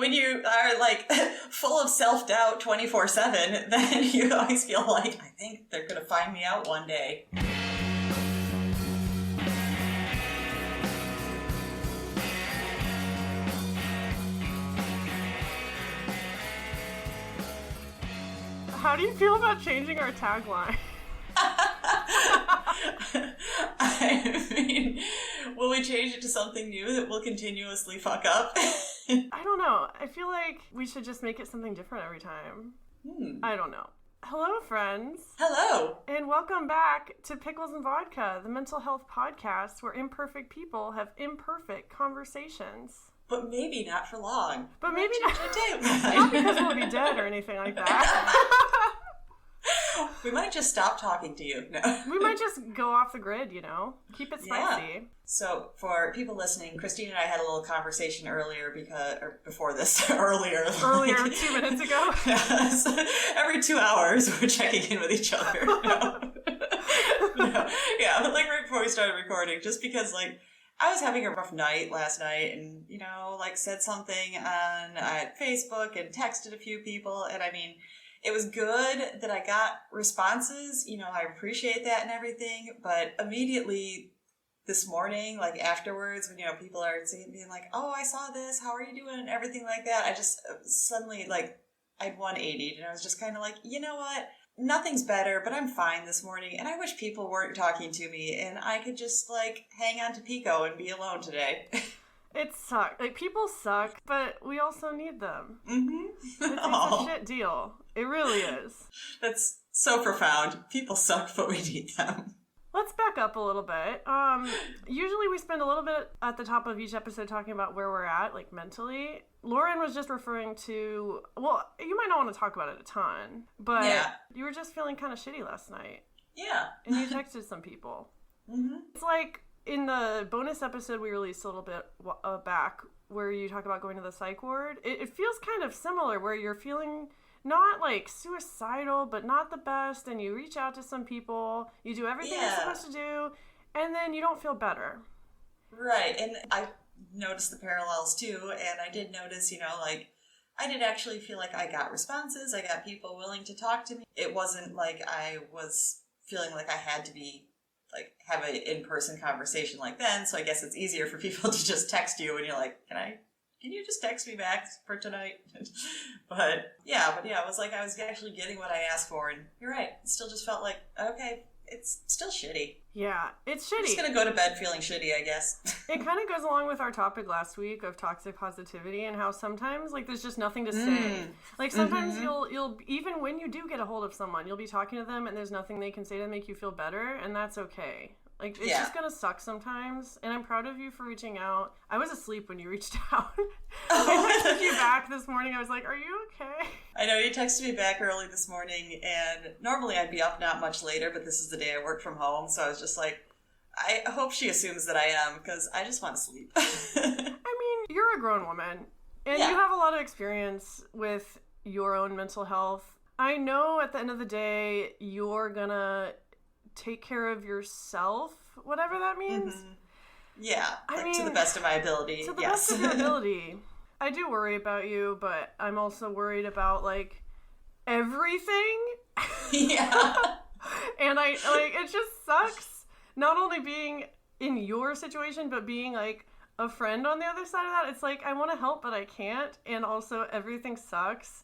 When you are like full of self-doubt 24/7, then you always feel like, I think they're going to find me out one day. How do you feel about changing our tagline? I mean, will we change it to something new that will continuously fuck up? I don't know. I feel like we should just make it something different every time. I don't know. Hello, friends. Hello. And welcome back to Pickles and Vodka, the mental health podcast where imperfect people have imperfect conversations. But maybe not for long. But maybe not because we'll be dead or anything like that. We might just stop talking to you. No. We might just go off the grid, you know? Keep it spicy. Yeah. So, for people listening, Christina and I had a little conversation earlier before this, earlier 2 minutes ago? Yes. Every 2 hours, we're checking in with each other. No. Yeah, but like right before we started recording, just because like, I was having a rough night last night and, you know, like said something on Facebook and texted a few people, and I mean, it was good that I got responses, you know, I appreciate that and everything, but immediately this morning, like afterwards, when, you know, people are being like, oh, I saw this, how are you doing, and everything like that, I just suddenly, like, I'd 180'd, and I was just kind of like, you know what, nothing's better, but I'm fine this morning, and I wish people weren't talking to me, and I could just, like, hang on to Pico and be alone today. It sucks. Like, people suck, but we also need them. Mm-hmm. It's a shit deal. It really is. That's so profound. People suck, but we need them. Let's back up a little bit. Usually we spend a little bit at the top of each episode talking about where we're at, like, mentally. Lauren was just referring to, well, you might not want to talk about it a ton, but yeah. You were just feeling kind of shitty last night. Yeah. And you texted some people. Mm-hmm. It's like, in the bonus episode we released a little bit back, where you talk about going to the psych ward, it feels kind of similar, where you're feeling not like suicidal, but not the best, and you reach out to some people, you do everything you're supposed to do, and then you don't feel better. Right, and I noticed the parallels too, and I did notice, you know, like, I did actually feel like I got responses, I got people willing to talk to me. It wasn't like I was feeling like I had to be, like, have an in-person conversation like then, so I guess it's easier for people to just text you, and you're like, can you just text me back for tonight? But yeah, it was like I was actually getting what I asked for, and you're right, it still just felt like, okay, it's still shitty. Yeah, it's shitty. I'm just gonna go to bed feeling shitty, I guess. It kind of goes along with our topic last week of toxic positivity, and how sometimes, like, there's just nothing to say. Like, sometimes you'll even when you do get a hold of someone, you'll be talking to them and there's nothing they can say to make you feel better, and that's okay. Like, it's just gonna suck sometimes, and I'm proud of you for reaching out. I was asleep when you reached out. I texted you back this morning. I was like, are you okay? I know, you texted me back early this morning, and normally I'd be up not much later, but this is the day I work from home, so I was just like, I hope she assumes that I am, because I just want to sleep. I mean, you're a grown woman, and you have a lot of experience with your own mental health. I know at the end of the day, you're gonna take care of yourself, whatever that means. Mm-hmm. Yeah, to the best of my ability. To the best of your ability. I do worry about you, but I'm also worried about, like, everything. Yeah. And it just sucks, not only being in your situation, but being, like, a friend on the other side of that. It's like, I want to help, but I can't, and also everything sucks,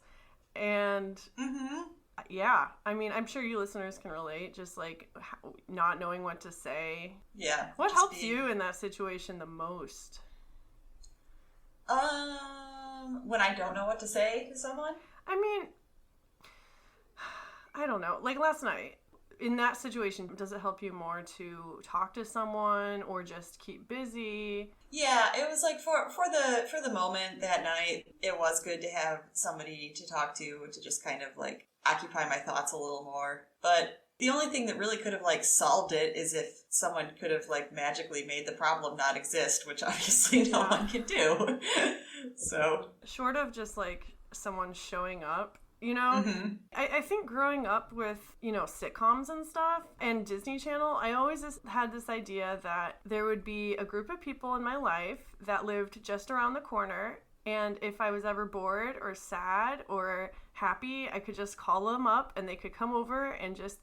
and... Mm-hmm. Yeah, I mean, I'm sure you listeners can relate, just, like, not knowing what to say. Yeah. What helps you in that situation the most? When I don't know what to say to someone? I mean, I don't know. Like, last night, in that situation, does it help you more to talk to someone or just keep busy? Yeah, it was like for the moment that night, it was good to have somebody to talk to just kind of, like, occupy my thoughts a little more. But the only thing that really could have, like, solved it is if someone could have, like, magically made the problem not exist, which obviously no one can do. So short of just, like, someone showing up, you know? Mm-hmm. I think growing up with, you know, sitcoms and stuff and Disney Channel, I always just had this idea that there would be a group of people in my life that lived just around the corner, And if I was ever bored or sad or happy, I could just call them up and they could come over and just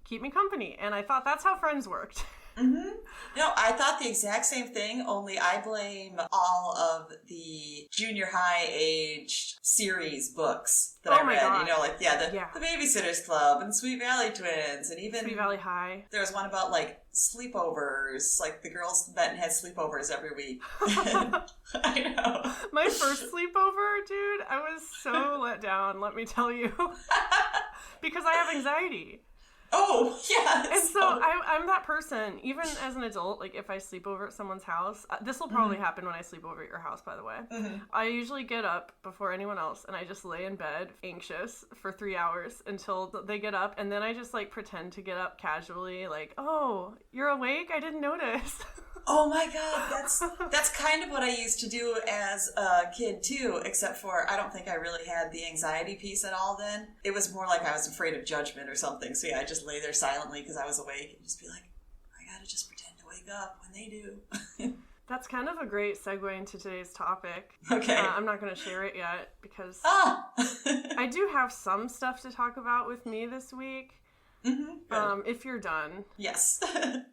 keep me company. And I thought that's how friends worked. Mm-hmm. No, I thought the exact same thing, only I blame all of the junior high aged series books that I read. God. You know, like, the Babysitter's Club and Sweet Valley Twins and even Sweet Valley High. There was one about like sleepovers, like the girls met and had sleepovers every week. I know. My first sleepover, dude, I was so let down, let me tell you. Because I have anxiety. Oh, yeah. And so I'm that person, even as an adult, like if I sleep over at someone's house, this will probably happen when I sleep over at your house, by the way. Mm-hmm. I usually get up before anyone else and I just lay in bed anxious for 3 hours until they get up. And then I just like pretend to get up casually like, oh, you're awake? I didn't notice. Oh my God, that's kind of what I used to do as a kid too, except for I don't think I really had the anxiety piece at all then. It was more like I was afraid of judgment or something. So yeah, I just lay there silently because I was awake and just be like, I gotta just pretend to wake up when they do. That's kind of a great segue into today's topic. Okay. I'm not going to share it yet because I do have some stuff to talk about with me this week. Mm-hmm. If you're done. Yes.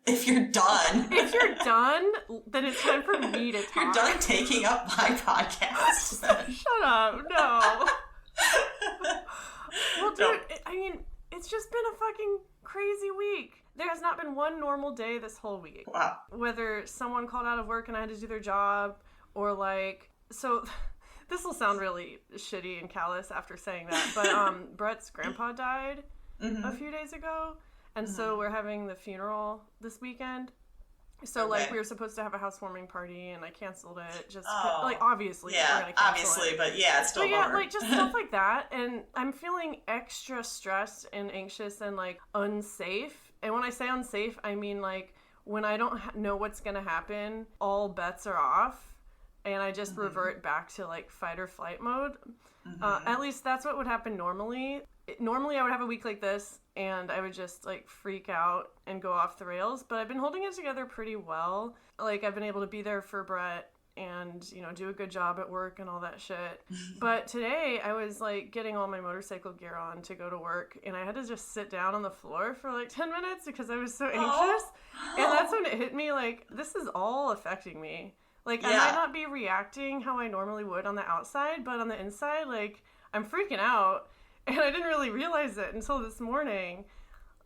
If you're done. If you're done, then it's time for me to talk. You're done taking up my podcast. Shut up. No. Well, dude, no. I mean, it's just been a fucking crazy week. There has not been one normal day this whole week. Wow. Whether someone called out of work and I had to do their job, or like, so this will sound really shitty and callous after saying that, but Brett's grandpa died. Mm-hmm. A few days ago, and so we're having the funeral this weekend. So like we were supposed to have a housewarming party, and I canceled it. Just like obviously, yeah, we're gonna cancel obviously, it. But yeah, it's still yeah, like just stuff like that. And I'm feeling extra stressed and anxious and like unsafe. And when I say unsafe, I mean like when I don't know what's gonna happen, all bets are off, and I just revert back to like fight or flight mode. Mm-hmm. At least that's what would happen normally. Normally I would have a week like this and I would just like freak out and go off the rails, but I've been holding it together pretty well. Like I've been able to be there for Brett and, you know, do a good job at work and all that shit. But today I was like getting all my motorcycle gear on to go to work and I had to just sit down on the floor for like 10 minutes because I was so anxious. And that's when it hit me like, this is all affecting me. Like I might not be reacting how I normally would on the outside, but on the inside, like I'm freaking out. And I didn't really realize it until this morning.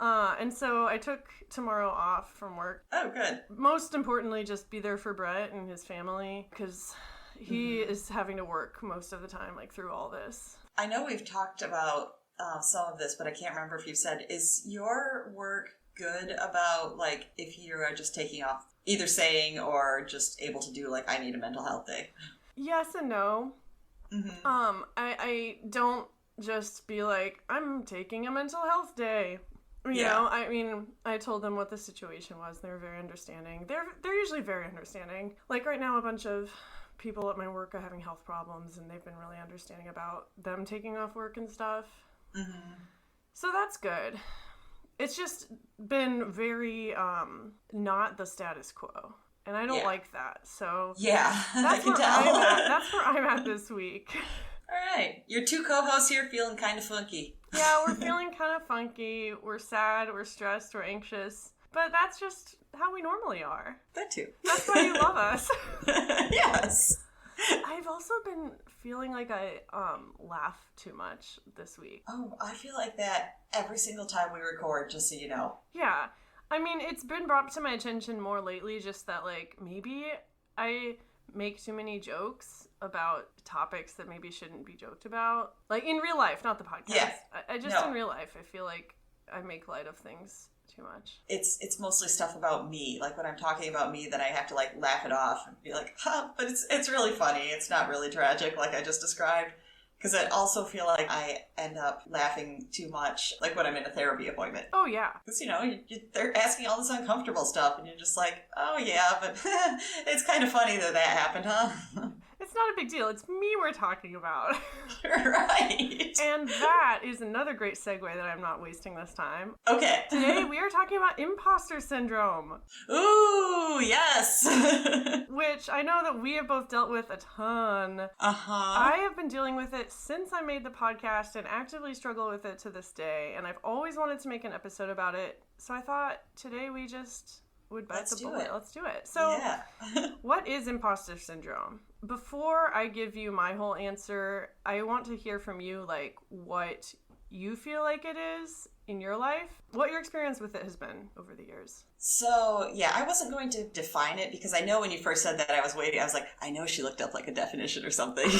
And so I took tomorrow off from work. Oh, good. Most importantly, just be there for Brett and his family, because he is having to work most of the time, like through all this. I know we've talked about some of this, but I can't remember if you said, is your work good about, like, if you are just taking off, either saying or just able to do, like, I need a mental health day? Yes and no. Mm-hmm. I don't just be like, I'm taking a mental health day. You know, I mean, I told them what the situation was. They were very understanding. They're usually very understanding. Like right now, a bunch of people at my work are having health problems, and they've been really understanding about them taking off work and stuff. Mm-hmm. So that's good. It's just been very not the status quo. And I don't like that. So that's where I'm at. That's where I'm at this week. All right. Your two co-hosts here feeling kind of funky. Yeah, we're feeling kind of funky. We're sad. We're stressed. We're anxious. But that's just how we normally are. That too. That's why you love us. Yes. I've also been feeling like I laugh too much this week. Oh, I feel like that every single time we record, just so you know. Yeah. I mean, it's been brought to my attention more lately, just that, like, maybe I make too many jokes about topics that maybe shouldn't be joked about. Like, in real life, not the podcast. Yeah. I just, in real life, I feel like I make light of things too much. It's mostly stuff about me. Like, when I'm talking about me, then I have to, like, laugh it off and be like, huh, but it's really funny. It's not really tragic, like I just described. Because I also feel like I end up laughing too much, like when I'm in a therapy appointment. Oh, yeah. Because, you know, they're asking all this uncomfortable stuff, and you're just like, oh, yeah, but it's kind of funny that happened, huh? It's not a big deal. It's me we're talking about. Right. And that is another great segue that I'm not wasting this time. Okay. Today we are talking about imposter syndrome. Ooh, yes. Which I know that we have both dealt with a ton. I have been dealing with it since I made the podcast and actively struggle with it to this day. And I've always wanted to make an episode about it. So I thought today we just would bite the bullet. Let's do it. So what is imposter syndrome? Before I give you my whole answer, I want to hear from you, like, what you feel like it is in your life, what your experience with it has been over the years. So, yeah, I wasn't going to define it because I know when you first said that, I was waiting. I was like, I know she looked up like a definition or something,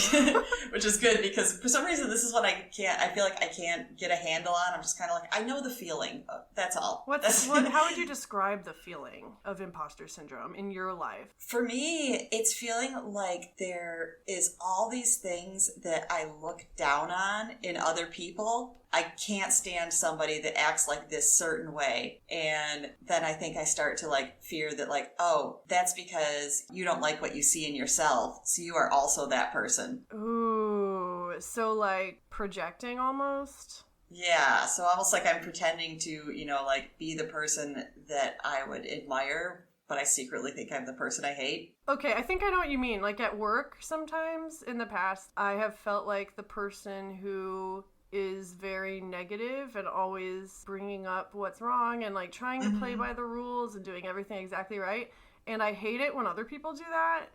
which is good because for some reason, this is what I feel like I can't get a handle on. I'm just kind of like, I know the feeling. That's all. How would you describe the feeling of imposter syndrome in your life? For me, it's feeling like there is all these things that I look down on in other people. I can't stand somebody that acts like this certain way. And then I think I start to like fear that like, oh, that's because you don't like what you see in yourself. So you are also that person. Ooh, so like projecting almost? Yeah, so almost like I'm pretending to, like be the person that I would admire, but I secretly think I'm the person I hate. Okay, I think I know what you mean. Like at work sometimes in the past, I have felt like the person who is very negative and always bringing up what's wrong and like trying to play by the rules and doing everything exactly right. And I hate it when other people do that.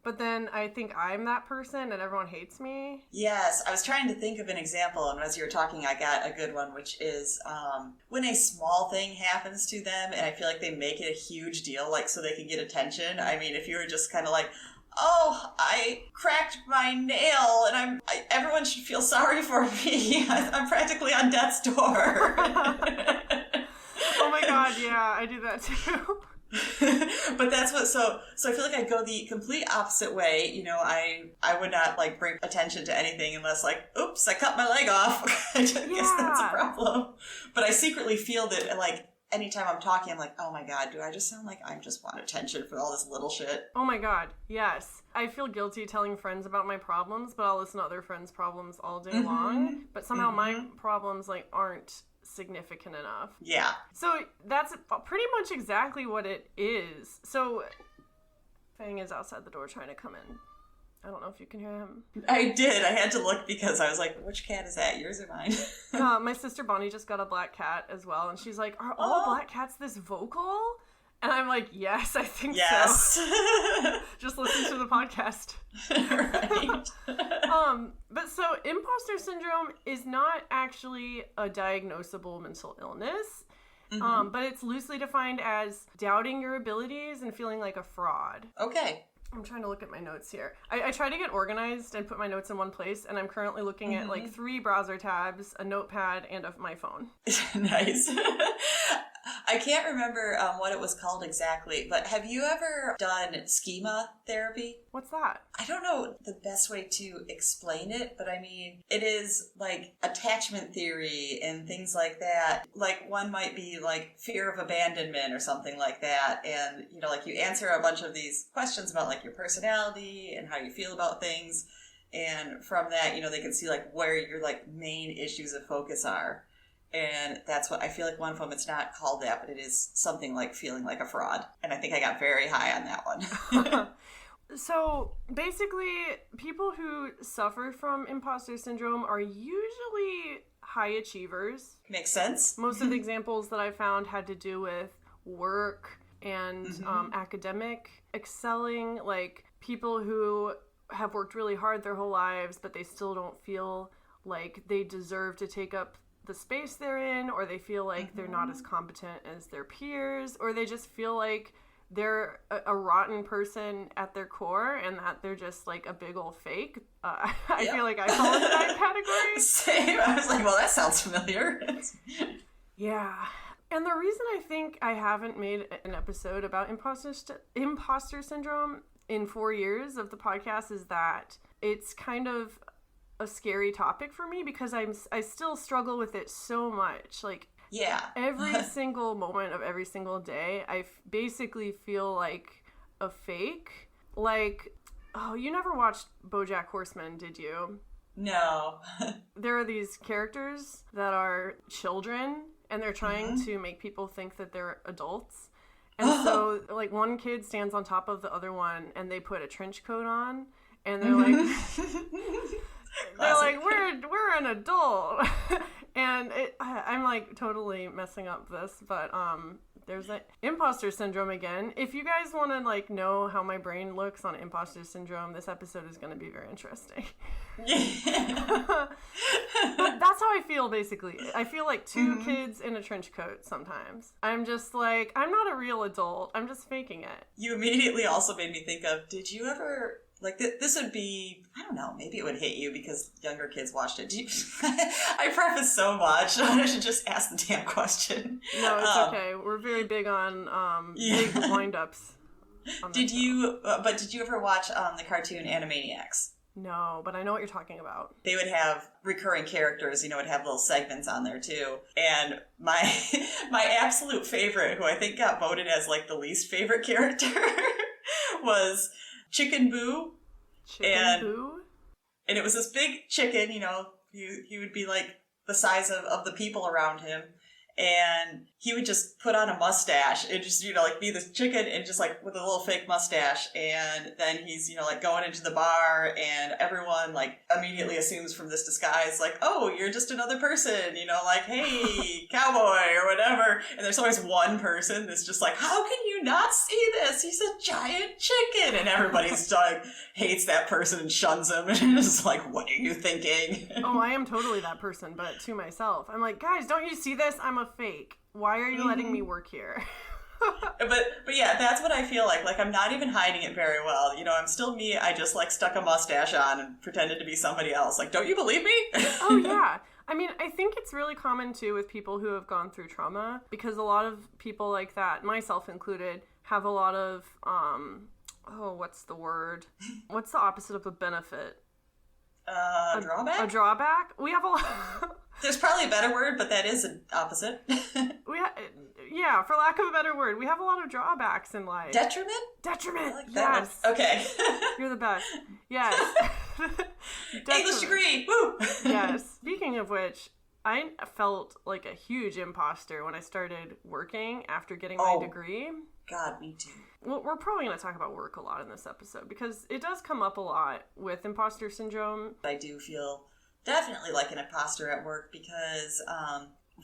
But then I think I'm that person and everyone hates me. Yes, I was trying to think of an example, and as you were talking, I got a good one, which is when a small thing happens to them and I feel like they make it a huge deal, like so they can get attention. I mean, if you were just kind of like, oh, I cracked my nail and everyone should feel sorry for me. I'm practically on death's door. Oh my God, yeah, I do that too. But that's what, so I feel like I go the complete opposite way. I would not like bring attention to anything unless like, oops, I cut my leg off. I guess that's a problem. But I secretly feel that like, anytime I'm talking, I'm like, oh my God, do I just sound like I just want attention for all this little shit? Oh my God, yes. I feel guilty telling friends about my problems, but I'll listen to other friends' problems all day long. But somehow my problems like aren't significant enough. Yeah. So that's pretty much exactly what it is. So Fang is outside the door trying to come in. I don't know if you can hear him. I did. I had to look because I was like, which cat is that? Yours or mine? My sister Bonnie just got a black cat as well. And she's like, are all black cats this vocal? And I'm like, yes, I think so. Just listen to the podcast. Right. But so imposter syndrome is not actually a diagnosable mental illness. But it's loosely defined as doubting your abilities and feeling like a fraud. Okay. I'm trying to look at my notes here. I try to get organized and put my notes in one place, and I'm currently looking at like 3 browser tabs, a notepad, and my phone. Nice. I can't remember what it was called exactly, but have you ever done schema therapy? What's that? I don't know the best way to explain it, but I mean, it is like attachment theory and things like that. Like one might be like fear of abandonment or something like that. And, like you answer a bunch of these questions about like your personality and how you feel about things. And from that, they can see like where your like main issues of focus are. And that's what I feel like one of them, it's not called that, but it is something like feeling like a fraud. And I think I got very high on that one. So basically, people who suffer from imposter syndrome are usually high achievers. Makes sense. Most of the examples that I found had to do with work and academic excelling, like people who have worked really hard their whole lives, but they still don't feel like they deserve to take up the space they're in, or they feel like they're not as competent as their peers, or they just feel like they're a rotten person at their core and that they're just like a big old fake. I feel like I fall into that category. Same. I was like, well, that sounds familiar. Yeah. And the reason I think I haven't made an episode about imposter syndrome in 4 years of the podcast is that it's kind of a scary topic for me because I still struggle with it so much. Like, every single moment of every single day, I basically feel like a fake. Like, Oh, you never watched BoJack Horseman, did you? No. There are these characters that are children, and they're trying to make people think that they're adults. And so, like, one kid stands on top of the other one, and they put a trench coat on, and they're like, we're an adult. And I'm, like, totally messing up this, but, there's an imposter syndrome again. If you guys want to, like, know how my brain looks on imposter syndrome, this episode is going to be very interesting. But that's how I feel, basically. I feel like two kids in a trench coat sometimes. I'm just like, I'm not a real adult. I'm just faking it. You immediately also made me think of, did you ever... Like, this would be, I don't know, maybe it would hit you because younger kids watched it. I preface so much. I should just ask the damn question. No, it's okay. We're very big on big wind-ups. Did you ever watch the cartoon Animaniacs? No, but I know what you're talking about. They would have recurring characters, would have little segments on there too. And my absolute favorite, who I think got voted as, like, the least favorite character, was... Chicken Boo. Boo? And it was this big chicken, he would be like the size of the people around him. And he would just put on a mustache and just, like be this chicken and just like with a little fake mustache. And then he's, like going into the bar and everyone like immediately assumes from this disguise, like, oh, you're just another person, like, hey, cowboy or whatever. And there's always one person that's just like, how can you not see this? He's a giant chicken. And everybody's like, hates that person and shuns him. And it's like, what are you thinking? Oh, I am totally that person, but to myself. I'm like, guys, don't you see this? I'm a fake. Why are you letting me work here? but yeah, that's what I feel like. Like, I'm not even hiding it very well. I'm still me. I just, like, stuck a mustache on and pretended to be somebody else. Like, don't you believe me? Oh, yeah. I mean, I think it's really common, too, with people who have gone through trauma, because a lot of people like that, myself included, have a lot of, what's the word? What's the opposite of a benefit? Drawback? A drawback? We have a lot... There's probably a better word, but that is an opposite. Yeah, for lack of a better word, we have a lot of drawbacks in life. Detriment? Detriment. Like yes. Okay. You're the best. Yes. English degree. Woo. Yes. Speaking of which, I felt like a huge imposter when I started working after getting my degree. God, me too. Well, we're probably going to talk about work a lot in this episode because it does come up a lot with imposter syndrome. I do feel definitely like an imposter at work because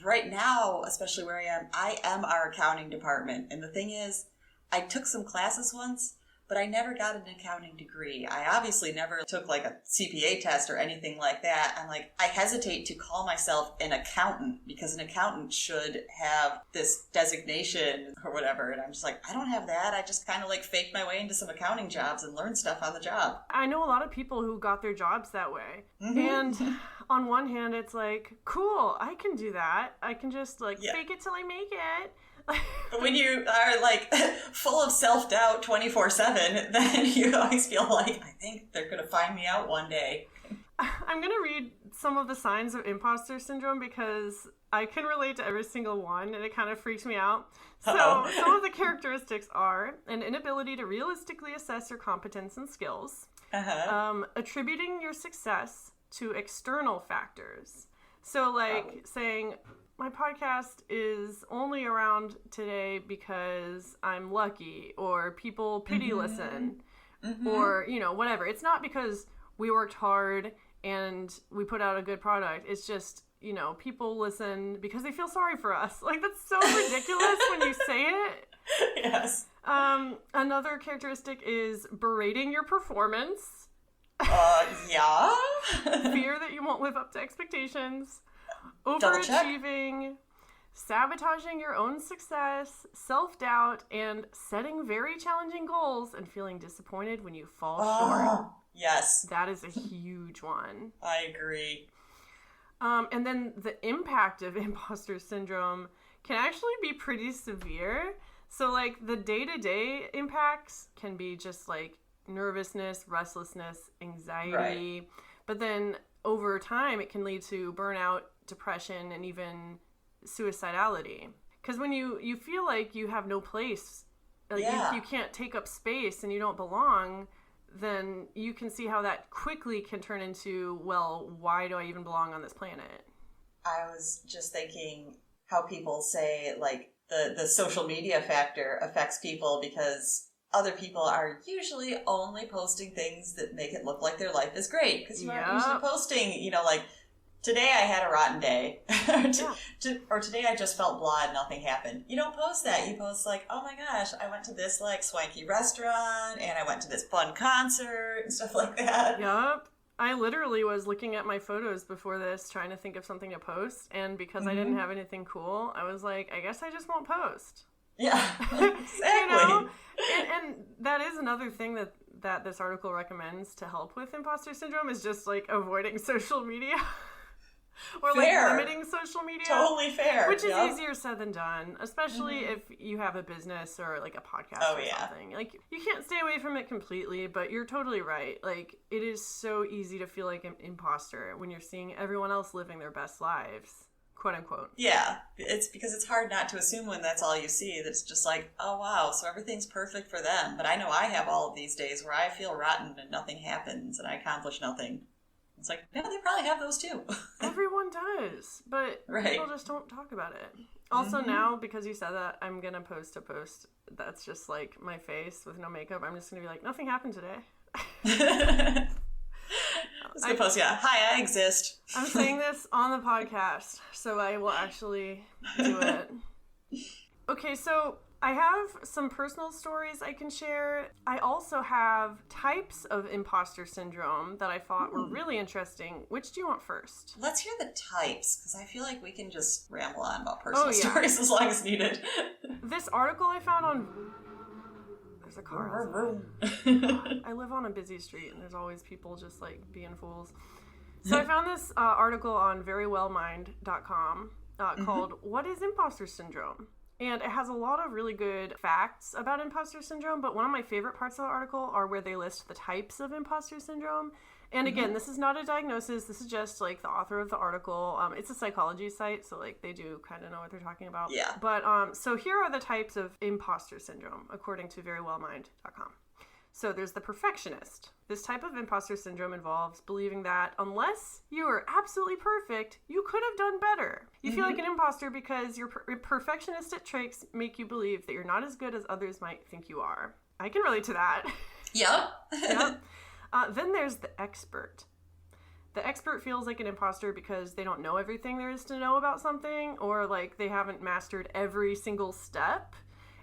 right now, especially where I am our accounting department. And the thing is, I took some classes once, but I never got an accounting degree. I obviously never took like a CPA test or anything like that. And like, I hesitate to call myself an accountant because an accountant should have this designation or whatever. And I'm just like, I don't have that. I just kind of like faked my way into some accounting jobs and learned stuff on the job. I know a lot of people who got their jobs that way. Mm-hmm. And on one hand, it's like, cool, I can do that. I can just like fake it till I make it. But when you are, like, full of self-doubt 24/7, then you always feel like, I think they're going to find me out one day. I'm going to read some of the signs of imposter syndrome because I can relate to every single one, and it kind of freaks me out. So some of the characteristics are an inability to realistically assess your competence and skills, attributing your success to external factors. So, like, saying... my podcast is only around today because I'm lucky or people pity listen or, whatever. It's not because we worked hard and we put out a good product. It's just, people listen because they feel sorry for us. Like, that's so ridiculous when you say it. Yes. Another characteristic is berating your performance. Yeah. Fear that you won't live up to expectations. Overachieving, sabotaging your own success, self-doubt, and setting very challenging goals and feeling disappointed when you fall short. Yes. That is a huge one. I agree. And then the impact of imposter syndrome can actually be pretty severe. So, like, the day-to-day impacts can be just, like, nervousness, restlessness, anxiety. Right. But then over time, it can lead to burnout, depression, and even suicidality. Because when you feel like you have no place, like you can't take up space and you don't belong, then you can see how that quickly can turn into, well, why do I even belong on this planet? I was just thinking how people say, like, the social media factor affects people because other people are usually only posting things that make it look like their life is great. Because you aren't usually posting, you know, like, today I had a rotten day. Or today I just felt blah and nothing happened. You don't post that. You post like, oh my gosh, I went to this like swanky restaurant and I went to this fun concert and stuff like that. Yup. I literally was looking at my photos before this, trying to think of something to post, and because I didn't have anything cool, I was like, I guess I just won't post. Yeah, exactly. You know? And that is another thing that this article recommends to help with imposter syndrome is just, like, avoiding social media. Or fair. Like limiting social media. Totally fair. Which is easier said than done, especially if you have a business or like a podcast or something. Like, you can't stay away from it completely, but you're totally right. Like, it is so easy to feel like an imposter when you're seeing everyone else living their best lives, quote unquote. Yeah, it's because it's hard not to assume when that's all you see that it's just like, oh wow, so everything's perfect for them. But I know I have all of these days where I feel rotten and nothing happens and I accomplish nothing. It's like, no, they probably have those too. Everyone does, but people just don't talk about it. Also now, because you said that, I'm going to post a post that's just like my face with no makeup. I'm just going to be like, nothing happened today. Let's go post, hi, I exist. I'm saying this on the podcast, so I will actually do it. Okay, so I have some personal stories I can share. I also have types of imposter syndrome that I thought were really interesting. Which do you want first? Let's hear the types, because I feel like we can just ramble on about personal stories as long as needed. This article I found on... There's a car. I live on a busy street, and there's always people just, like, being fools. So I found this article on verywellmind.com called What is Imposter Syndrome? And it has a lot of really good facts about imposter syndrome, but one of my favorite parts of the article are where they list the types of imposter syndrome. And again, this is not a diagnosis. This is just, like, the author of the article. It's a psychology site, so, like, they do kind of know what they're talking about. Yeah. But, so here are the types of imposter syndrome, according to verywellmind.com. So there's the perfectionist. This type of imposter syndrome involves believing that unless you are absolutely perfect, you could have done better. You feel like an imposter because your perfectionistic traits make you believe that you're not as good as others might think you are. I can relate to that. Yep. Yep. Then there's the expert. The expert feels like an imposter because they don't know everything there is to know about something, or like they haven't mastered every single step.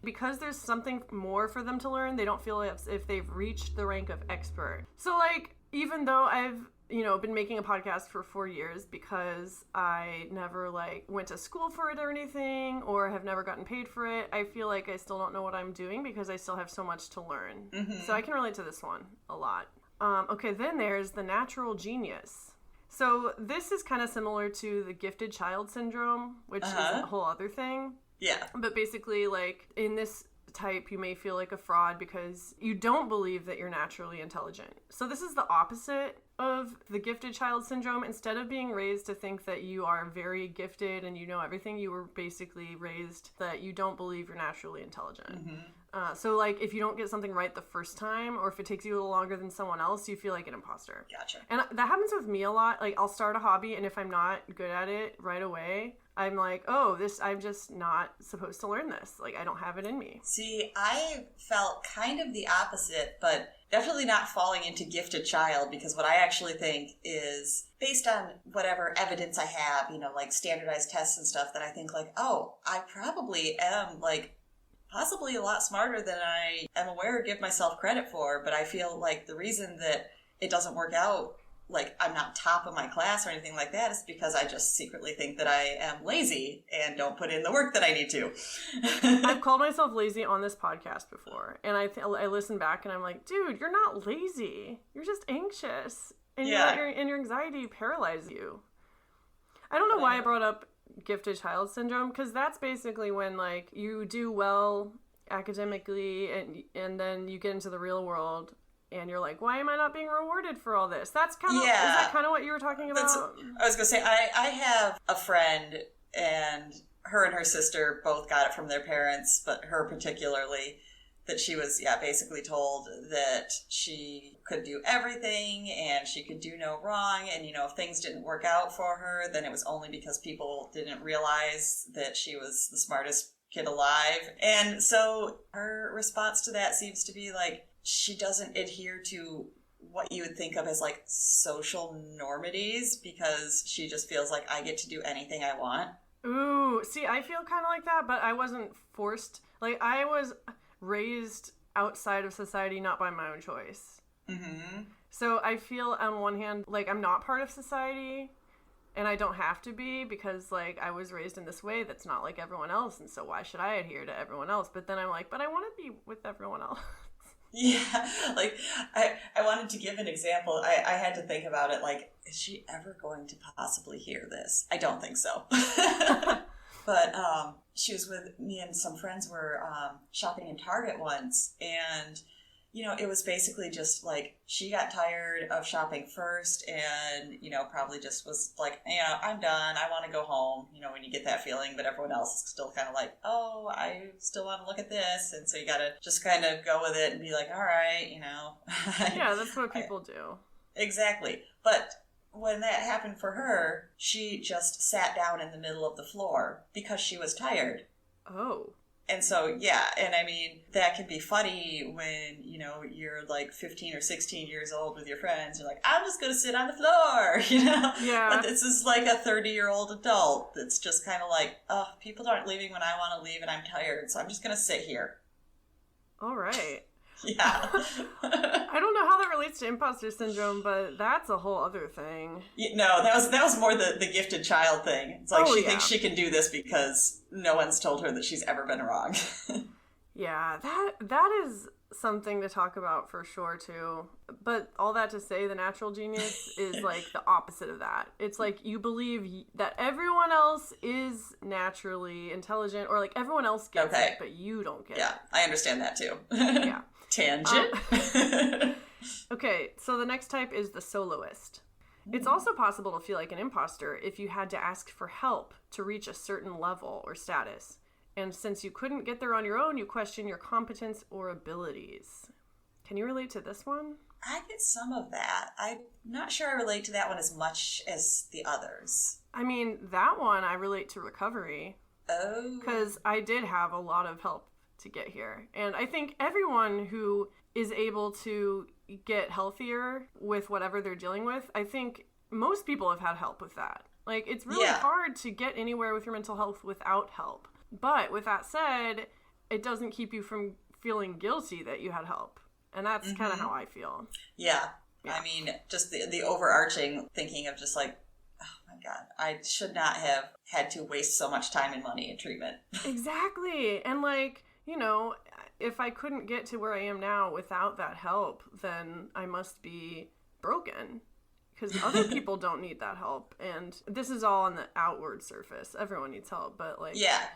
Because there's something more for them to learn, they don't feel as if they've reached the rank of expert. So, like, even though I've, been making a podcast for 4 years because I never, like, went to school for it or anything, or have never gotten paid for it, I feel like I still don't know what I'm doing because I still have so much to learn. So I can relate to this one a lot. Okay, then there's the natural genius. So this is kind of similar to the gifted child syndrome, which is a whole other thing. Yeah. But basically, like, in this type, you may feel like a fraud because you don't believe that you're naturally intelligent. So this is the opposite of the gifted child syndrome. Instead of being raised to think that you are very gifted and you know everything, you were basically raised that you don't believe you're naturally intelligent. So, like, if you don't get something right the first time, or if it takes you a little longer than someone else, you feel like an imposter. Gotcha. And that happens with me a lot. Like, I'll start a hobby, and if I'm not good at it right away, I'm like, I'm just not supposed to learn this. Like, I don't have it in me. See, I felt kind of the opposite, but definitely not falling into gifted child, because what I actually think is based on whatever evidence I have, like standardized tests and stuff, that I think like, oh, I probably am like possibly a lot smarter than I am aware or give myself credit for. But I feel like the reason that it doesn't work out, like I'm not top of my class or anything like that, is because I just secretly think that I am lazy and don't put in the work that I need to. I've called myself lazy on this podcast before, and I listen back and I'm like, dude, you're not lazy. You're just anxious, and you let your anxiety paralyze you. I don't know why I brought up gifted child syndrome, because that's basically when, like, you do well academically and then you get into the real world and you're like, why am I not being rewarded for all this? That's kind of, is that kind of what you were talking about? I was going to say, I have a friend, and her sister both got it from their parents, but her particularly. that she was, basically told that she could do everything and she could do no wrong. And, if things didn't work out for her, then it was only because people didn't realize that she was the smartest kid alive. And so her response to that seems to be like, she doesn't adhere to what you would think of as like social normities because she just feels like I get to do anything I want. Ooh, see, I feel kind of like that, but I wasn't forced. Like, I was raised outside of society, not by my own choice. Mm-hmm. So I feel on one hand, like, I'm not part of society, and I don't have to be because, like, I was raised in this way that's not like everyone else, and so why should I adhere to everyone else? But then I'm like, but I want to be with everyone else. Yeah, like, I wanted to give an example. I had to think about it, like, is she ever going to possibly hear this? I don't think so. But she was with me and some friends were shopping in Target once, and, it was basically just, like, she got tired of shopping first and, probably just was like, I'm done. I want to go home, when you get that feeling, but everyone else is still kind of like, oh, I still want to look at this. And so you got to just kind of go with it and be like, all right, Yeah, that's what people do. Exactly. But when that happened for her, she just sat down in the middle of the floor because she was tired. Oh. And so, and I mean, that can be funny when, you're like 15 or 16 years old with your friends. You're like, I'm just going to sit on the floor, Yeah. But this is like a 30-year-old adult that's just kind of like, oh, people aren't leaving when I want to leave and I'm tired, so I'm just going to sit here. All right. Yeah. I don't know how that relates to imposter syndrome, but that's a whole other thing. No, that was more the gifted child thing. It's like she thinks she can do this because no one's told her that she's ever been wrong. Yeah, that is something to talk about for sure too. But all that to say, the natural genius is like the opposite of that. It's like you believe that everyone else is naturally intelligent, or like everyone else gets it, but you don't get it. Yeah, I understand that too. Yeah. Tangent. Okay, so the next type is the soloist. It's also possible to feel like an imposter if you had to ask for help to reach a certain level or status. And since you couldn't get there on your own, you question your competence or abilities. Can you relate to this one? I get some of that. I'm not sure I relate to that one as much as the others. I mean, that one I relate to recovery. Oh. Because I did have a lot of help to get here. And I think everyone who is able to get healthier with whatever they're dealing with, I think most people have had help with that. Like, it's really hard to get anywhere with your mental health without help. But with that said, it doesn't keep you from feeling guilty that you had help. And that's kind of how I feel. Yeah. I mean, just the overarching thinking of just like, oh my God, I should not have had to waste so much time and money in treatment. Exactly. And like, if I couldn't get to where I am now without that help, then I must be broken. Because other people don't need that help. And this is all on the outward surface. Everyone needs help, but like... Yeah.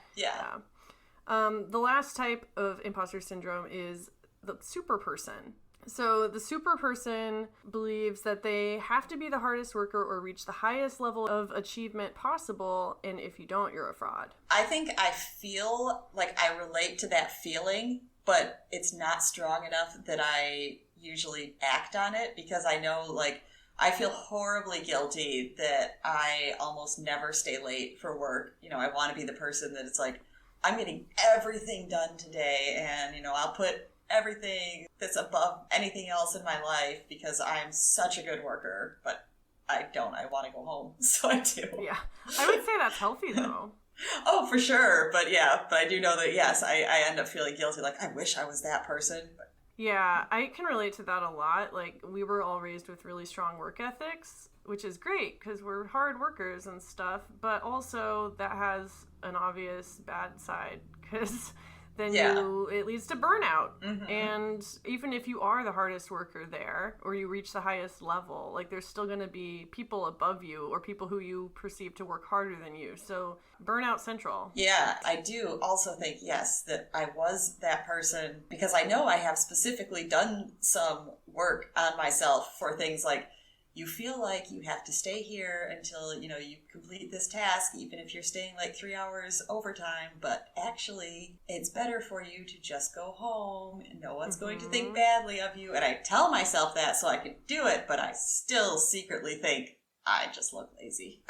The last type of imposter syndrome is the super person. So the super person believes that they have to be the hardest worker or reach the highest level of achievement possible, and if you don't, you're a fraud. I think I feel like I relate to that feeling, but it's not strong enough that I usually act on it, because I know, like, I feel horribly guilty that I almost never stay late for work. I want to be the person that it's like, I'm getting everything done today, and, I'll put everything that's above anything else in my life because I'm such a good worker, but I don't. I want to go home, so I do. Yeah. I would say that's healthy, though. Oh, for sure. But I do know that, yes, I end up feeling guilty. Like, I wish I was that person. But... Yeah, I can relate to that a lot. Like, we were all raised with really strong work ethics, which is great because we're hard workers and stuff, but also that has an obvious bad side because then it leads to burnout. Mm-hmm. And even if you are the hardest worker there or you reach the highest level, like, there's still going to be people above you or people who you perceive to work harder than you. So burnout central. Yeah, I do also think, yes, that I was that person because I know I have specifically done some work on myself for things like, you feel like you have to stay here until, you complete this task, even if you're staying like 3 hours overtime. But actually, it's better for you to just go home and no one's going to think badly of you. And I tell myself that so I can do it, but I still secretly think I just look lazy.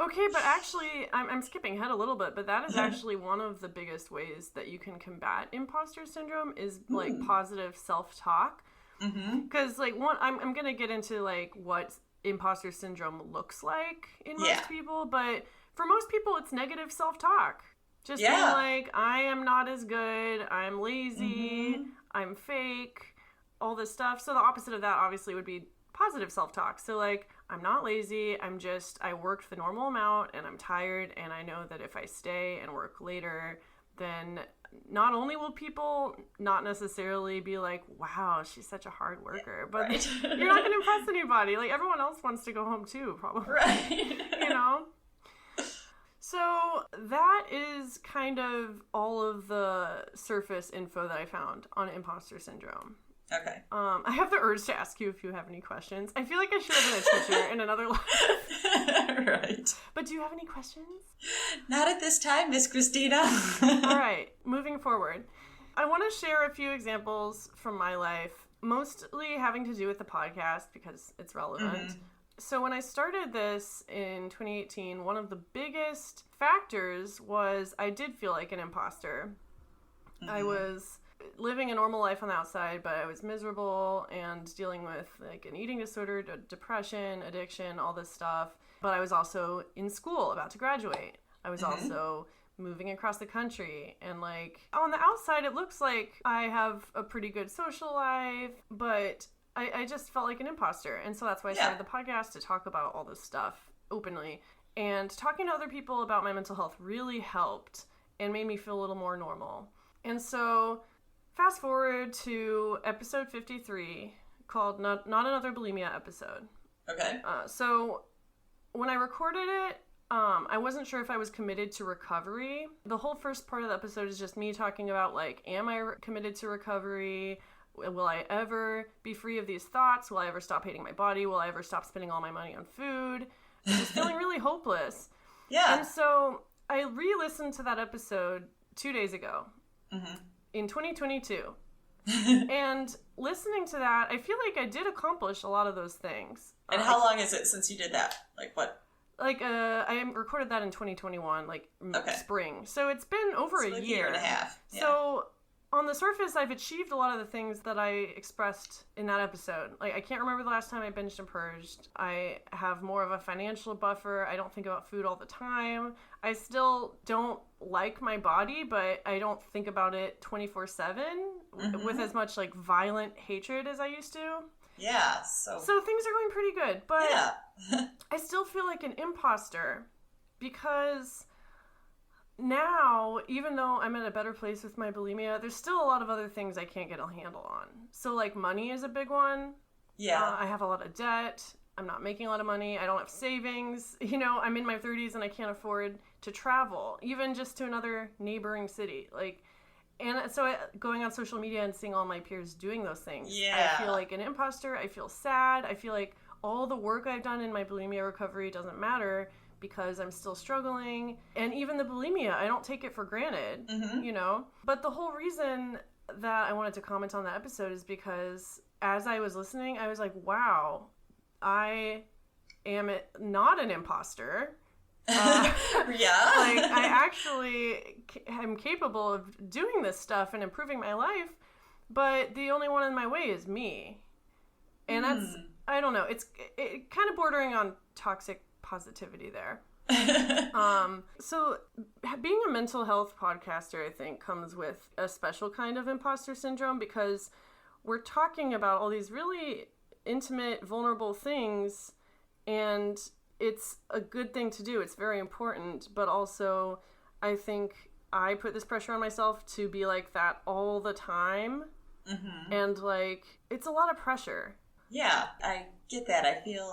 Okay, but actually, I'm skipping ahead a little bit, but that is actually one of the biggest ways that you can combat imposter syndrome is, like, positive self-talk. Because, like, I'm going to get into, like, what imposter syndrome looks like in most people, but for most people, it's negative self-talk. Just being like, I am not as good, I'm lazy, I'm fake, all this stuff. So the opposite of that, obviously, would be positive self-talk. So, like, I'm not lazy, I worked the normal amount, and I'm tired, and I know that if I stay and work later, then not only will people not necessarily be like, wow, she's such a hard worker, but you're not going to impress anybody. Like, everyone else wants to go home too, probably. Right. So that is kind of all of the surface info that I found on imposter syndrome. Okay. I have the urge to ask you if you have any questions. I feel like I should have been a teacher in another life. Right. But do you have any questions? Not at this time, Miss Christina. All right. Moving forward. I want to share a few examples from my life, mostly having to do with the podcast because it's relevant. So when I started this in 2018, one of the biggest factors was I did feel like an imposter. I was living a normal life on the outside, but I was miserable and dealing with like an eating disorder, depression, addiction, all this stuff. But I was also in school, about to graduate. I was also moving across the country. And like on the outside, it looks like I have a pretty good social life, but I just felt like an imposter. And so that's why I started the podcast, to talk about all this stuff openly. And talking to other people about my mental health really helped and made me feel a little more normal. And so fast forward to episode 53, called Not Another Bulimia Episode. Okay. So when I recorded it, I wasn't sure if I was committed to recovery. The whole first part of the episode is just me talking about, like, am I committed to recovery? Will I ever be free of these thoughts? Will I ever stop hating my body? Will I ever stop spending all my money on food? I'm just feeling really hopeless. Yeah. And so I re-listened to that episode 2 days ago in 2022. And listening to that, I feel like I did accomplish a lot of those things. And how long is it since you did that? Like what? Like, I recorded that in 2021, like spring. So it's been over a year and a half. Yeah. So on the surface, I've achieved a lot of the things that I expressed in that episode. Like, I can't remember the last time I binged and purged. I have more of a financial buffer. I don't think about food all the time. I still don't like my body, but I don't think about it 24/7 with as much, like, violent hatred as I used to. Yeah, so things are going pretty good, but I still feel like an imposter because now, even though I'm in a better place with my bulimia, there's still a lot of other things I can't get a handle on. So, like, money is a big one. Yeah. I have a lot of debt. I'm not making a lot of money. I don't have savings. You know, I'm in my 30s and I can't afford to travel, even just to another neighboring city. Like, and so going on social media and seeing all my peers doing those things, I feel like an imposter. I feel sad. I feel like all the work I've done in my bulimia recovery doesn't matter because I'm still struggling. And even the bulimia, I don't take it for granted, you know? But the whole reason that I wanted to comment on that episode is because as I was listening, I was like, wow, I am not an imposter. Like, I actually am capable of doing this stuff and improving my life, but the only one in my way is me. And that's, I don't know, it's kind of bordering on toxic positivity there. So being a mental health podcaster, I think, comes with a special kind of imposter syndrome because we're talking about all these really intimate, vulnerable things, and it's a good thing to do. It's very important, but also I think I put this pressure on myself to be like that all the time. And like, it's a lot of pressure. Yeah, I get that. I feel,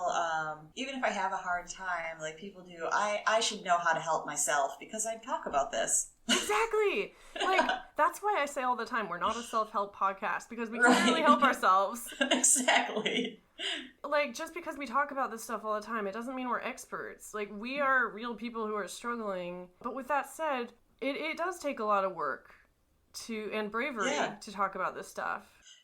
even if I have a hard time, like people do, I should know how to help myself because I talk about this. Exactly. Like, that's why I say all the time, we're not a self-help podcast because we can't really help ourselves. Exactly. Like, just because we talk about this stuff all the time, it doesn't mean we're experts. Like, we are real people who are struggling. But with that said, it does take a lot of work and bravery to talk about this stuff.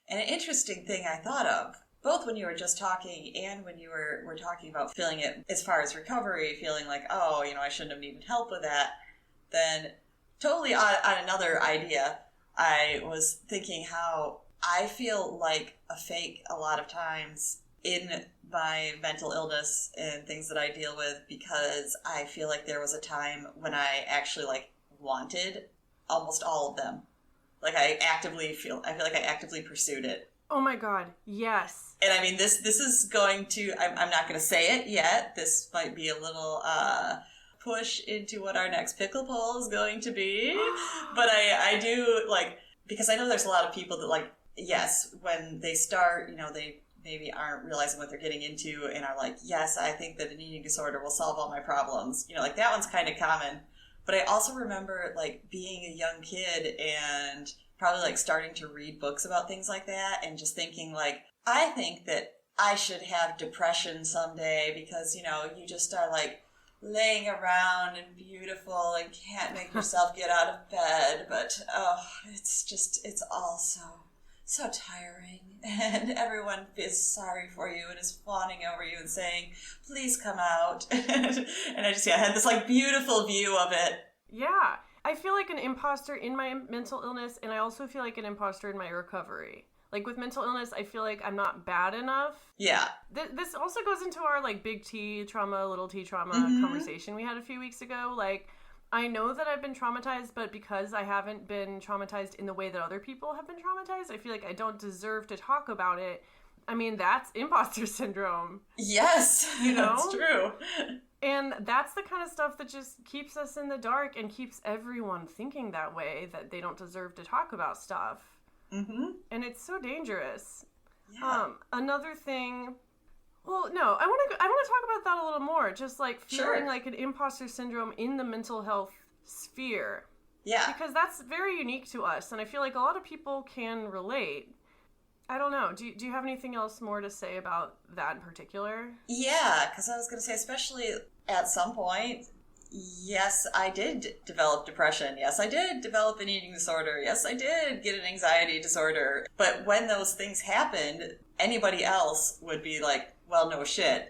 And an interesting thing I thought of, both when you were just talking and when you were talking about feeling it as far as recovery, feeling like, oh, I shouldn't have needed help with that, then totally on another idea, I was thinking how I feel like a fake a lot of times in my mental illness and things that I deal with, because I feel like there was a time when I actually wanted almost all of them. Like I feel like I actively pursued it. Oh my God, yes. And I mean, this is going to, I'm not going to say it yet. This might be a little push into what our next pickle poll is going to be. But I do, because I know there's a lot of people that, yes, when they start, they maybe aren't realizing what they're getting into and are like, yes, I think that an eating disorder will solve all my problems. That one's kind of common. But I also remember, being a young kid and probably, starting to read books about things like that and just thinking, I think that I should have depression someday because, you just are, laying around and beautiful and can't make yourself get out of bed. But, it's all so tiring. And everyone is sorry for you and is fawning over you and saying, please come out. And I just, had this, beautiful view of it. Yeah. I feel like an imposter in my mental illness, and I also feel like an imposter in my recovery. With mental illness, I feel like I'm not bad enough. Yeah. This also goes into our, big T trauma, little T trauma conversation we had a few weeks ago. I know that I've been traumatized, but because I haven't been traumatized in the way that other people have been traumatized, I feel like I don't deserve to talk about it. I mean, that's imposter syndrome. Yes, that's true. And that's the kind of stuff that just keeps us in the dark and keeps everyone thinking that way, that they don't deserve to talk about stuff. Mm-hmm. And it's so dangerous. Yeah. Another thing... Well, no, I want to talk about that a little more. Just feeling like an imposter syndrome in the mental health sphere. Yeah. Because that's very unique to us, and I feel like a lot of people can relate. I don't know. Do you have anything else more to say about that in particular? Yeah, because I was going to say, especially at some point, yes, I did develop depression. Yes, I did develop an eating disorder. Yes, I did get an anxiety disorder. But when those things happened, anybody else would be like, well, no shit,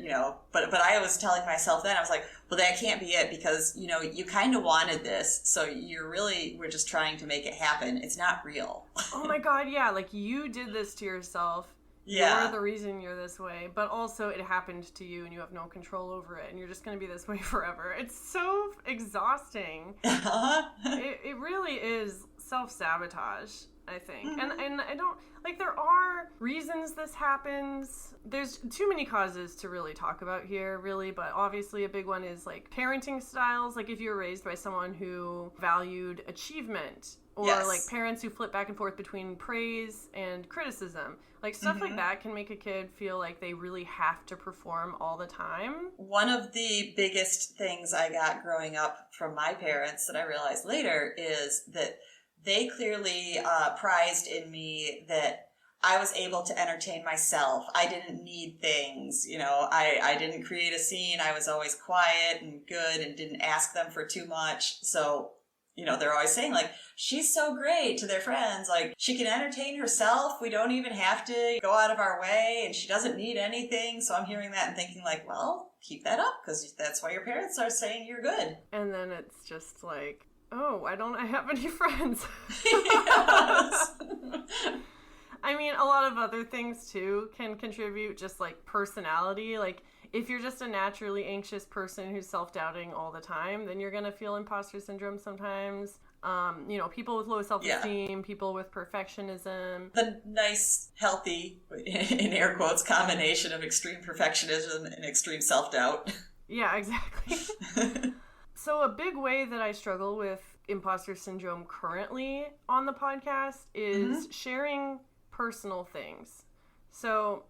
But I was telling myself then, I was like, well, that can't be it because, you kind of wanted this. So we're just trying to make it happen. It's not real. Oh my God, yeah. You did this to yourself. Yeah. You're the reason you're this way. But also it happened to you and you have no control over it. And you're just going to be this way forever. It's so exhausting. It really is self-sabotage, I think. Mm-hmm. And I don't... there are reasons this happens. There's too many causes to really talk about here, really, but obviously a big one is, parenting styles. If you were raised by someone who valued achievement, or, yes. Parents who flip back and forth between praise and criticism. Stuff like that can make a kid feel like they really have to perform all the time. One of the biggest things I got growing up from my parents that I realized later is that they clearly prized in me that I was able to entertain myself. I didn't need things, I didn't create a scene. I was always quiet and good and didn't ask them for too much. So, they're always saying she's so great to their friends. She can entertain herself. We don't even have to go out of our way and she doesn't need anything. So I'm hearing that and thinking well, keep that up because that's why your parents are saying you're good. And then it's just oh, why don't I have any friends? Yes. I mean, a lot of other things, too, can contribute, just, personality. If you're just a naturally anxious person who's self-doubting all the time, then you're going to feel imposter syndrome sometimes. People with low self-esteem, people with perfectionism. The nice, healthy, in air quotes, combination of extreme perfectionism and extreme self-doubt. Yeah, exactly. So a big way that I struggle with imposter syndrome currently on the podcast is sharing personal things. So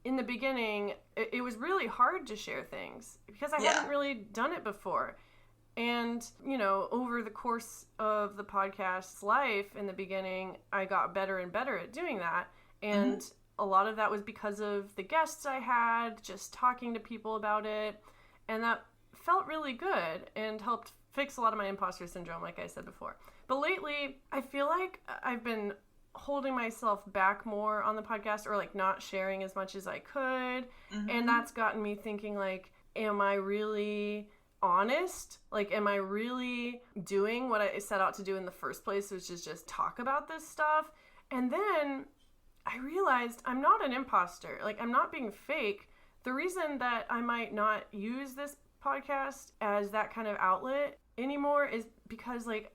in the beginning, it was really hard to share things because I hadn't really done it before. And, over the course of the podcast's life in the beginning, I got better and better at doing that. And a lot of that was because of the guests I had, just talking to people about it. And that felt really good and helped fix a lot of my imposter syndrome, like I said before. But lately, I feel like I've been holding myself back more on the podcast, or like not sharing as much as I could. Mm-hmm. And that's gotten me thinking, like, am I really honest? Like, am I really doing what I set out to do in the first place, which is just talk about this stuff? And then I realized I'm not an imposter. Like, I'm not being fake. The reason that I might not use this podcast as that kind of outlet anymore is because, like,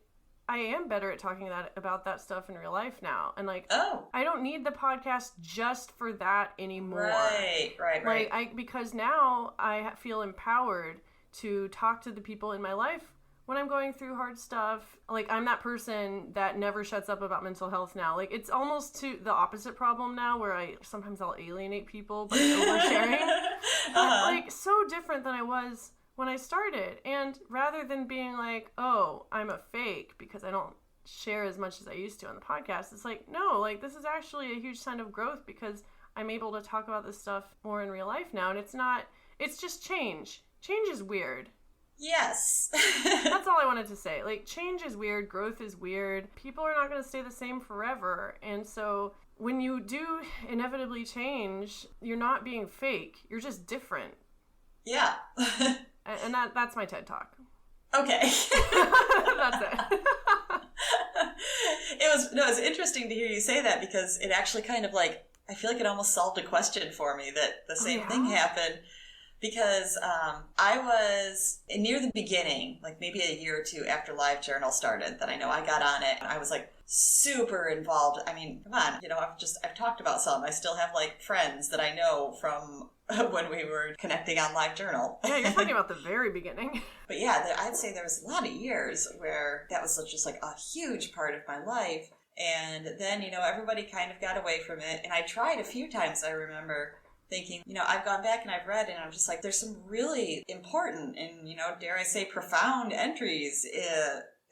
I am better at talking about that stuff in real life now. And, like, I don't need the podcast just for that anymore. Right. Because now I feel empowered to talk to the people in my life when I'm going through hard stuff. Like, I'm that person that never shuts up about mental health now. Like, it's almost to the opposite problem now, where sometimes I'll alienate people by oversharing. But, like, so different than I was when I started. And rather than being like, oh, I'm a fake because I don't share as much as I used to on the podcast, it's like, no, like, this is actually a huge sign of growth because I'm able to talk about this stuff more in real life now. And it's just change. Change is weird. Yes. That's all I wanted to say. Like, change is weird. Growth is weird. People are not going to stay the same forever. And so when you do inevitably change, you're not being fake. You're just different. Yeah. And that's my TED Talk. Okay. That's it. It was interesting to hear you say that, because it actually kind of, like, I feel like it almost solved a question for me that the same thing happened. Because I was near the beginning, like maybe a year or two after LiveJournal started, that I know I got on it. I was like super involved. I mean, come on, I've talked about some. I still have like friends that I know from when we were connecting on LiveJournal. Yeah, you're talking about the very beginning. But yeah, I'd say there was a lot of years where that was just like a huge part of my life. And then, everybody kind of got away from it. And I tried a few times, I remember, thinking, I've gone back and I've read, and I'm just like, there's some really important and, dare I say, profound entries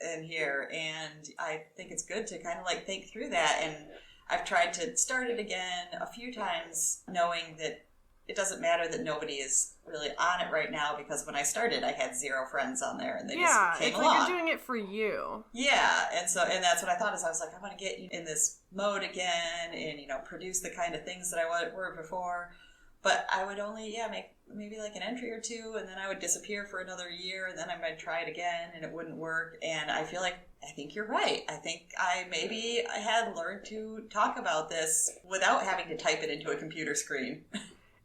in here. And I think it's good to kind of like think through that. And I've tried to start it again a few times, knowing that it doesn't matter that nobody is really on it right now, because when I started, I had 0 friends on there, and they just came along. Yeah, it's like you're doing it for you. Yeah, and that's what I thought. Is I was like, I want to get in this mode again, and produce the kind of things that I were before. But I would only, make maybe like an entry or 2, and then I would disappear for another year, and then I might try it again, and it wouldn't work. And I think you're right. I think I had learned to talk about this without having to type it into a computer screen.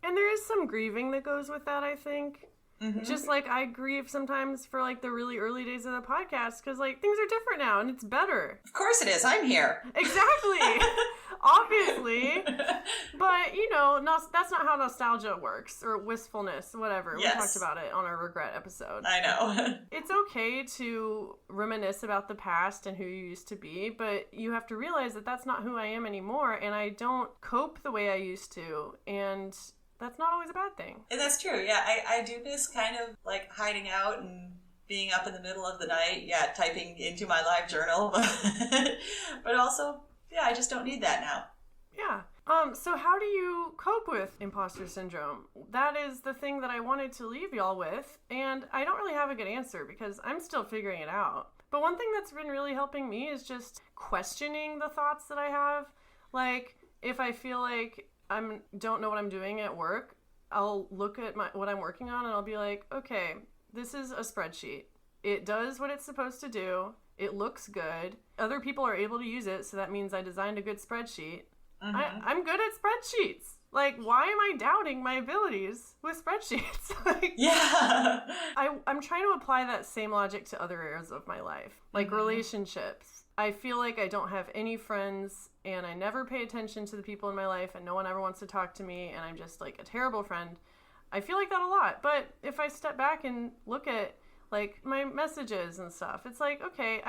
And there is some grieving that goes with that, I think. Mm-hmm. Just like I grieve sometimes for like the really early days of the podcast, because like things are different now and it's better. Of course it is. I'm here. Exactly. Obviously. But, that's not how nostalgia works, or wistfulness, whatever. Yes. We talked about it on our regret episode. I know. It's okay to reminisce about the past and who you used to be, but you have to realize that that's not who I am anymore, and I don't cope the way I used to, and that's not always a bad thing. And that's true. Yeah, I do miss kind of like hiding out and being up in the middle of the night, typing into my LiveJournal. But also, I just don't need that now. Yeah. So how do you cope with imposter syndrome? That is the thing that I wanted to leave y'all with, and I don't really have a good answer because I'm still figuring it out. But one thing that's been really helping me is just questioning the thoughts that I have. Like, if I feel like don't know what I'm doing at work, I'll look at what I'm working on, and I'll be like, okay, this is a spreadsheet. It does what it's supposed to do. It looks good. Other people are able to use it, so that means I designed a good spreadsheet. Mm-hmm. I'm good at spreadsheets. Like, why am I doubting my abilities with spreadsheets? I'm trying to apply that same logic to other areas of my life, like relationships. I feel like I don't have any friends, and I never pay attention to the people in my life, and no one ever wants to talk to me, and I'm just like a terrible friend. I feel like that a lot. But if I step back and look at like my messages and stuff, it's like, okay,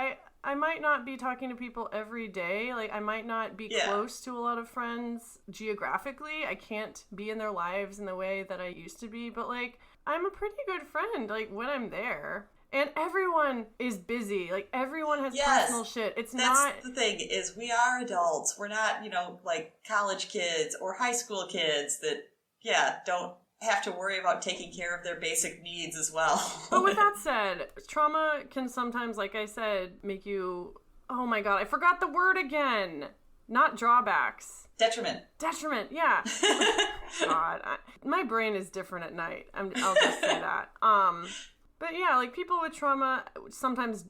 I might not be talking to people every day. Like, I might not be close to a lot of friends geographically. I can't be in their lives in the way that I used to be, but like, I'm a pretty good friend, like, when I'm there. And everyone is busy. Like, everyone has personal shit. That's the thing, is we are adults. We're not, like college kids or high school kids that, don't have to worry about taking care of their basic needs as well. But with that said, trauma can sometimes, like I said, make you, oh my God, I forgot the word again. Not drawbacks. Detriment, yeah. God, my brain is different at night. I'll just say that. But yeah, like, people with trauma sometimes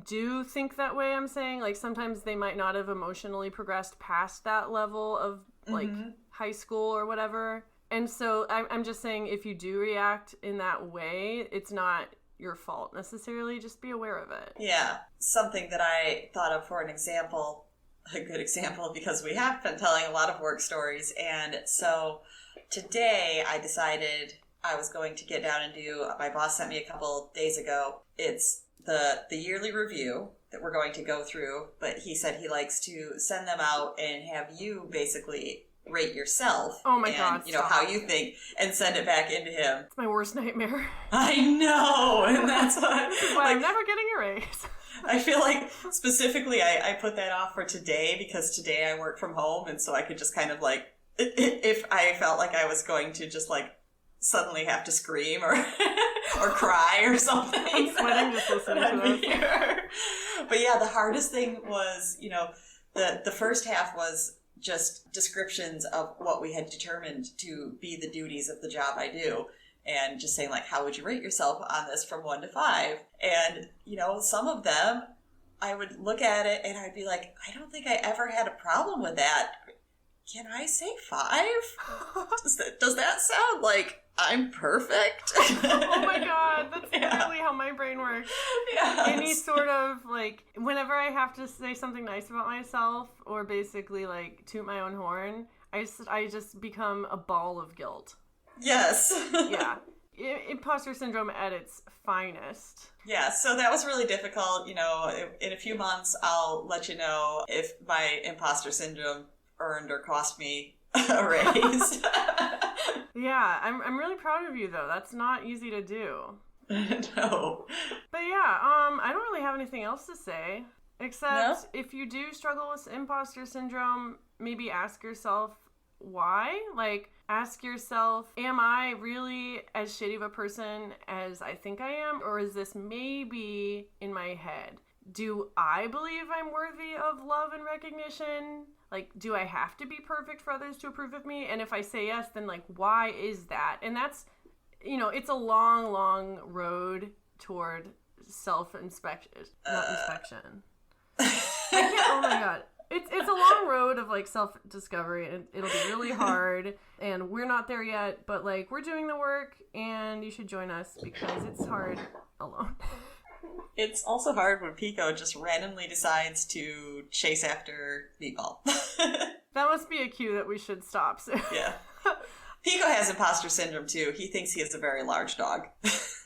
do think that way, I'm saying. Like, sometimes they might not have emotionally progressed past that level of, like, high school or whatever. And so I'm just saying, if you do react in that way, it's not your fault necessarily. Just be aware of it. Yeah. Something that I thought of for an example, a good example, because we have been telling a lot of work stories. And so today I decided I was going to get down and do, my boss sent me a couple days ago, it's the yearly review that we're going to go through, but he said he likes to send them out and have you basically rate yourself. Oh my God, how you think, and send it back into him. It's my worst nightmare. I know, and that's why, this is why I'm never getting a raise. I feel like specifically I put that off for today because today I work from home, and so I could just kind of like, if I felt like I was going to just like suddenly have to scream or or cry or something. I'm sweating just listening to this. But yeah, the hardest thing was, the first half was just descriptions of what we had determined to be the duties of the job I do. And just saying, like, how would you rate yourself on this from 1 to 5? And, some of them, I would look at it and I'd be like, I don't think I ever had a problem with that. Can I say 5? Does that sound like I'm perfect? Oh my God, that's literally how my brain works. Yeah. Any sort of, like, whenever I have to say something nice about myself or basically, like, toot my own horn, I just become a ball of guilt. Yes. Yeah. Imposter syndrome at its finest. Yeah, so that was really difficult. In a few months, I'll let you know if my imposter syndrome earned or cost me a raise. Yeah, I'm really proud of you, though. That's not easy to do. No. But yeah, I don't really have anything else to say, except if you do struggle with imposter syndrome, maybe ask yourself why. Like, ask yourself, am I really as shitty of a person as I think I am? Or is this maybe in my head? Do I believe I'm worthy of love and recognition? Like, do I have to be perfect for others to approve of me? And if I say yes, then, like, why is that? And that's, it's a long, long road toward self-inspection. Not inspection. Oh my God. It's a long road of, like, self-discovery, and it'll be really hard, and we're not there yet, but, like, we're doing the work, and you should join us because it's hard alone. It's also hard when Pico just randomly decides to chase after Meatball. That must be a cue that we should stop soon. Yeah. Pico has imposter syndrome, too. He thinks he is a very large dog.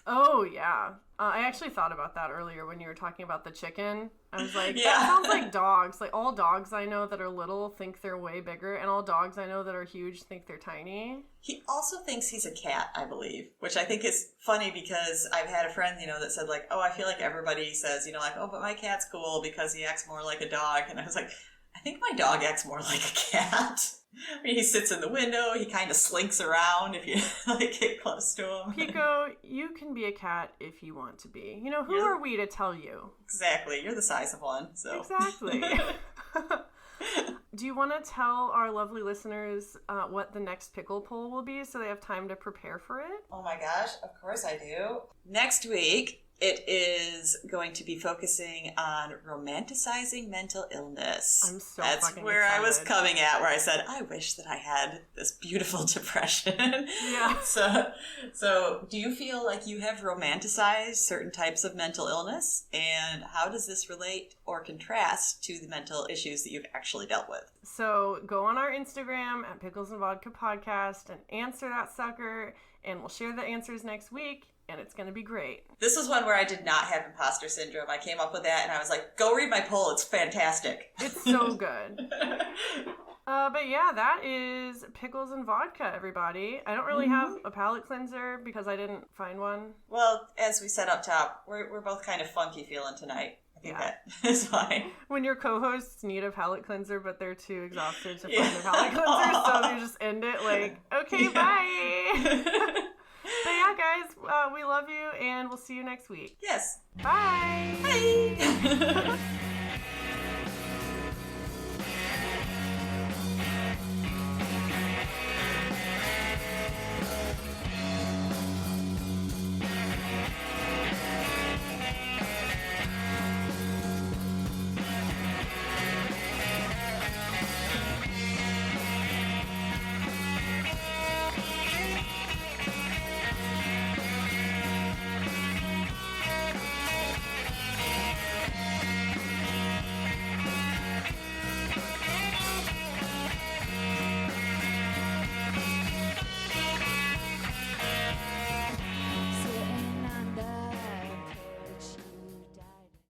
Oh, yeah. I actually thought about that earlier when you were talking about the chicken. I was like, that sounds like dogs. Like, all dogs I know that are little think they're way bigger, and all dogs I know that are huge think they're tiny. He also thinks he's a cat, I believe, which I think is funny because I've had a friend, that said, like, oh, I feel like everybody says, like, oh, but my cat's cool because he acts more like a dog. And I was like, I think my dog acts more like a cat. I mean, he sits in the window, he kind of slinks around if you, like, get close to him. Pico, you can be a cat if you want to be. Who are we to tell you? Exactly. You're the size of one, so. Exactly. Do you want to tell our lovely listeners what the next pickle poll will be so they have time to prepare for it? Oh my gosh, of course I do. Next week, it is going to be focusing on romanticizing mental illness. I'm so That's fucking where excited. I was coming at, where I said, I wish that I had this beautiful depression. Yeah. So do you feel like you have romanticized certain types of mental illness? And how does this relate or contrast to the mental issues that you've actually dealt with? So go on our Instagram at Pickles and Vodka Podcast and answer that sucker, and we'll share the answers next week. And it's going to be great. This was one where I did not have imposter syndrome. I came up with that and I was like, go read my poll. It's fantastic. It's so good. But yeah, that is pickles and vodka, everybody. I don't really have a palate cleanser because I didn't find one. Well, as we said up top, we're both kind of funky feeling tonight. I think that is fine. When your co-hosts need a palate cleanser, but they're too exhausted to find a palate cleanser, so you just end it like, okay, bye! But yeah, guys, we love you, and we'll see you next week. Yes. Bye! Bye!